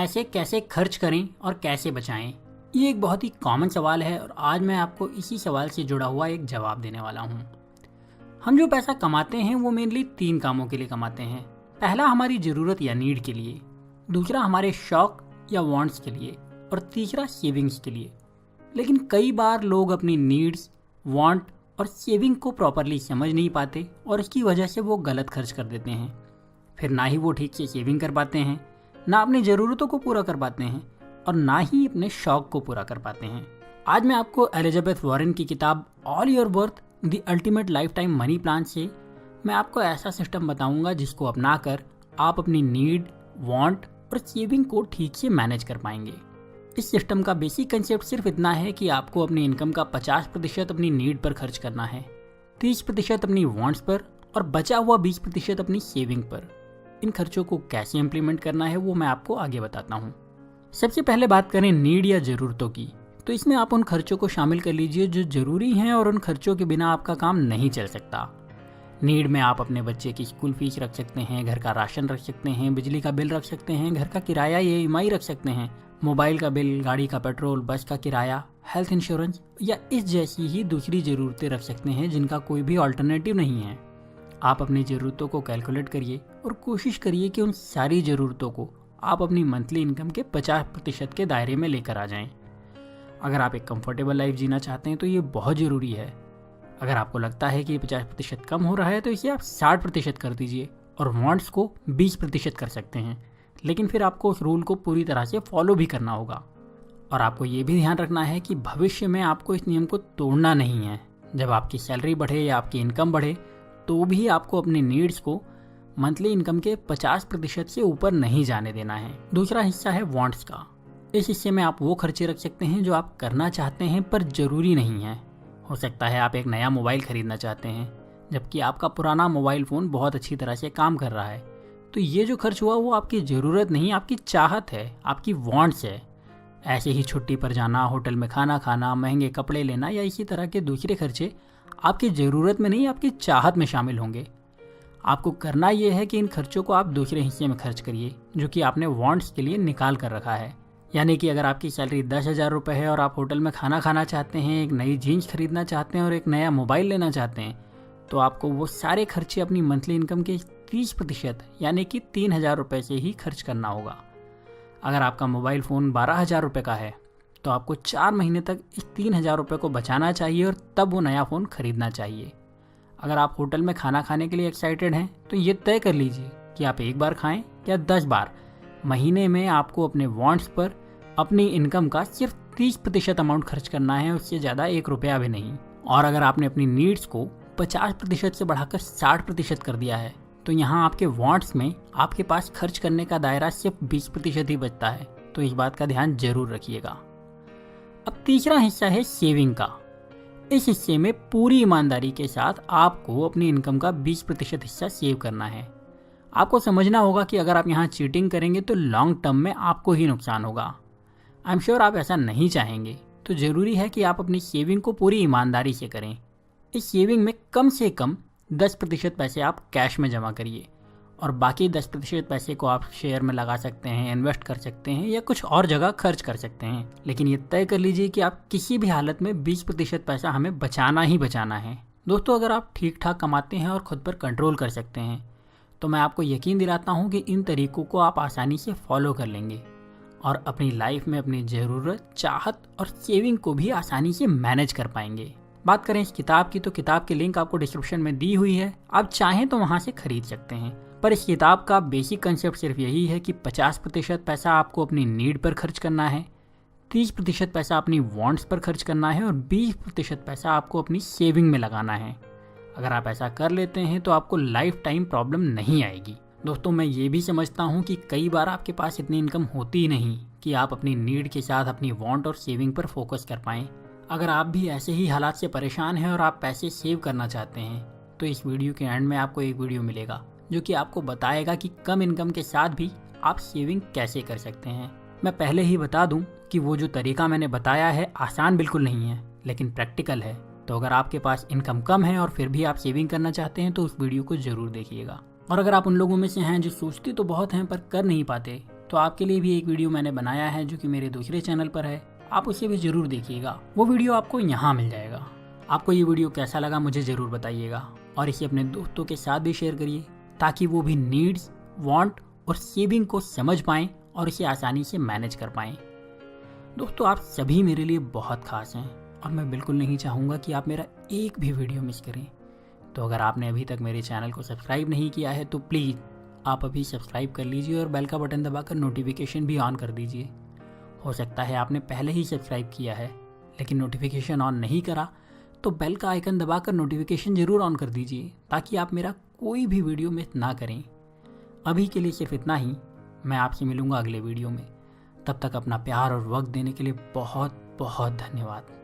पैसे कैसे खर्च करें और कैसे बचाएं? ये एक बहुत ही कॉमन सवाल है और आज मैं आपको इसी सवाल से जुड़ा हुआ एक जवाब देने वाला हूँ। हम जो पैसा कमाते हैं वो मेनली 3 कामों के लिए कमाते हैं। पहला हमारी ज़रूरत या नीड के लिए, दूसरा हमारे शौक या वांट्स के लिए और तीसरा सेविंग्स के लिए। लेकिन कई बार लोग अपनी नीड्स, वांट और सेविंग को प्रॉपरली समझ नहीं पाते और इसकी वजह से वो गलत खर्च कर देते हैं। फिर ना ही वो ठीक से सेविंग कर पाते हैं, ना अपनी ज़रूरतों को पूरा कर पाते हैं और ना ही अपने शौक को पूरा कर पाते हैं। आज मैं आपको एलिजाबेथ वॉरेन की किताब all your worth the ultimate life time money plan से मैं आपको ऐसा सिस्टम बताऊंगा जिसको अपनाकर आप अपनी नीड, वांट और सेविंग को ठीक से मैनेज कर पाएंगे। इस सिस्टम का बेसिक कंसेप्ट सिर्फ इतना है कि आपको अपनी इनकम का 50% अपनी नीड पर खर्च करना है, 30% अपनी वांट्स पर और बचा हुआ 20% अपनी सेविंग पर। इन खर्चों को कैसे इम्प्लीमेंट करना है वो मैं आपको आगे बताता हूँ। सबसे पहले बात करें नीड या ज़रूरतों की, तो इसमें आप उन खर्चों को शामिल कर लीजिए जो ज़रूरी हैं और उन खर्चों के बिना आपका काम नहीं चल सकता। नीड में आप अपने बच्चे की स्कूल फीस रख सकते हैं, घर का राशन रख सकते हैं, बिजली का बिल रख सकते हैं, घर का किराया या EMI रख सकते हैं, मोबाइल का बिल, गाड़ी का पेट्रोल, बस का किराया, हेल्थ इंश्योरेंस या इस जैसी ही दूसरी ज़रूरतें रख सकते हैं जिनका कोई भी अल्टरनेटिव नहीं है। आप अपनी ज़रूरतों को कैलकुलेट करिए और कोशिश करिए कि उन सारी ज़रूरतों को आप अपनी मंथली इनकम के 50% के दायरे में लेकर आ जाएं। अगर आप एक कंफर्टेबल लाइफ जीना चाहते हैं तो ये बहुत ज़रूरी है। अगर आपको लगता है कि ये 50% कम हो रहा है तो इसे आप 60% कर दीजिए और वांट्स को 20% कर सकते हैं। लेकिन फिर आपको उस रूल को पूरी तरह से फॉलो भी करना होगा और आपको ये भी ध्यान रखना है कि भविष्य में आपको इस नियम को तोड़ना नहीं है। जब आपकी सैलरी बढ़े या आपकी इनकम बढ़े तो भी आपको अपनी नीड्स को मंथली इनकम के 50% से ऊपर नहीं जाने देना है। दूसरा हिस्सा है वांट्स का। इस हिस्से में आप वो खर्चे रख सकते हैं जो आप करना चाहते हैं पर ज़रूरी नहीं है। हो सकता है आप एक नया मोबाइल खरीदना चाहते हैं जबकि आपका पुराना मोबाइल फ़ोन बहुत अच्छी तरह से काम कर रहा है, तो ये जो खर्च हुआ वो आपकी ज़रूरत नहीं, आपकी चाहत है, आपकी वांट्स है। ऐसे ही छुट्टी पर जाना, होटल में खाना खाना, महंगे कपड़े लेना या इसी तरह के दूसरे खर्चे आपकी ज़रूरत में नहीं, आपकी चाहत में शामिल होंगे। आपको करना ये है कि इन खर्चों को आप दूसरे हिस्से में खर्च करिए जो कि आपने वांट्स के लिए निकाल कर रखा है। यानी कि अगर आपकी सैलरी 10,000 रुपये है और आप होटल में खाना खाना चाहते हैं, एक नई जीन्स खरीदना चाहते हैं और एक नया मोबाइल लेना चाहते हैं, तो आपको वो सारे खर्चे अपनी मंथली इनकम के 30% यानी कि 3,000 रुपये से ही खर्च करना होगा। अगर आपका मोबाइल फ़ोन 12,000 रुपये का है तो आपको 4 महीने तक इस 3,000 रुपये को बचाना चाहिए और तब वो नया फ़ोन खरीदना चाहिए। अगर आप होटल में खाना खाने के लिए एक्साइटेड हैं तो ये तय कर लीजिए कि आप एक बार खाएं या 10 बार। महीने में आपको अपने वांट्स पर अपनी इनकम का सिर्फ 30% अमाउंट खर्च करना है, उससे ज़्यादा 1 रुपया भी नहीं। और अगर आपने अपनी नीड्स को 50% से बढ़ाकर 60% कर दिया है तो यहाँ आपके वांट्स में आपके पास खर्च करने का दायरा सिर्फ 20% ही बचता है, तो इस बात का ध्यान जरूर रखिएगा। अब तीसरा हिस्सा है सेविंग का। इस हिस्से में पूरी ईमानदारी के साथ आपको अपनी इनकम का 20% हिस्सा सेव करना है। आपको समझना होगा कि अगर आप यहाँ चीटिंग करेंगे तो लॉन्ग टर्म में आपको ही नुकसान होगा। आई एम श्योर आप ऐसा नहीं चाहेंगे, तो ज़रूरी है कि आप अपनी सेविंग को पूरी ईमानदारी से करें। इस सेविंग में कम से कम 10% पैसे आप कैश में जमा करिए और बाकी 10% पैसे को आप शेयर में लगा सकते हैं, इन्वेस्ट कर सकते हैं या कुछ और जगह खर्च कर सकते हैं। लेकिन ये तय कर लीजिए कि आप किसी भी हालत में 20% पैसा हमें बचाना ही बचाना है। दोस्तों, अगर आप ठीक ठाक कमाते हैं और खुद पर कंट्रोल कर सकते हैं तो मैं आपको यकीन दिलाता हूँ कि इन तरीकों को आप आसानी से फॉलो कर लेंगे और अपनी लाइफ में अपनी ज़रूरत, चाहत और सेविंग को भी आसानी से मैनेज कर पाएंगे। बात करें इस किताब की तो किताब की लिंक आपको डिस्क्रिप्शन में दी हुई है, आप चाहें तो वहाँ से खरीद सकते हैं। पर इस किताब का बेसिक कंसेप्ट सिर्फ यही है कि 50% पैसा आपको अपनी नीड पर खर्च करना है, 30% पैसा अपनी वांट्स पर खर्च करना है और 20% पैसा आपको अपनी सेविंग में लगाना है। अगर आप ऐसा कर लेते हैं तो आपको लाइफ टाइम प्रॉब्लम नहीं आएगी। दोस्तों, मैं ये भी समझता हूँ कि कई बार आपके पास इतनी इनकम होती ही नहीं कि आप अपनी नीड के साथ अपनी वांट और सेविंग पर फोकस कर पाएँ। अगर आप भी ऐसे ही हालात से परेशान हैं और आप पैसे सेव करना चाहते हैं तो इस वीडियो के एंड में आपको एक वीडियो मिलेगा जो कि आपको बताएगा कि कम इनकम के साथ भी आप सेविंग कैसे कर सकते हैं। मैं पहले ही बता दूं कि वो जो तरीका मैंने बताया है आसान बिल्कुल नहीं है, लेकिन प्रैक्टिकल है। तो अगर आपके पास इनकम कम है और फिर भी आप सेविंग करना चाहते हैं तो उस वीडियो को ज़रूर देखिएगा। और अगर आप उन लोगों में से हैं जो सोचते तो बहुत हैं पर कर नहीं पाते, तो आपके लिए भी एक वीडियो मैंने बनाया है जो कि मेरे दूसरे चैनल पर है, आप उसे भी ज़रूर देखिएगा। वो वीडियो आपको यहाँ मिल जाएगा। आपको ये वीडियो कैसा लगा मुझे ज़रूर बताइएगा और इसे अपने दोस्तों के साथ भी शेयर करिए ताकि वो भी नीड्स, वांट और सेविंग को समझ पाएँ और इसे आसानी से मैनेज कर पाएँ। दोस्तों, आप सभी मेरे लिए बहुत खास हैं और मैं बिल्कुल नहीं चाहूँगा कि आप मेरा एक भी वीडियो मिस करें। तो अगर आपने अभी तक मेरे चैनल को सब्सक्राइब नहीं किया है तो प्लीज़ आप अभी सब्सक्राइब कर लीजिए और बेल का बटन दबाकर नोटिफिकेशन भी ऑन कर दीजिए। हो सकता है आपने पहले ही सब्सक्राइब किया है लेकिन नोटिफिकेशन ऑन नहीं करा, तो बेल का आइकन दबाकर नोटिफिकेशन ज़रूर ऑन कर दीजिए ताकि आप मेरा कोई भी वीडियो मिस ना करें। अभी के लिए सिर्फ इतना ही। मैं आपसे मिलूँगा अगले वीडियो में। तब तक अपना प्यार और वक्त देने के लिए बहुत बहुत धन्यवाद।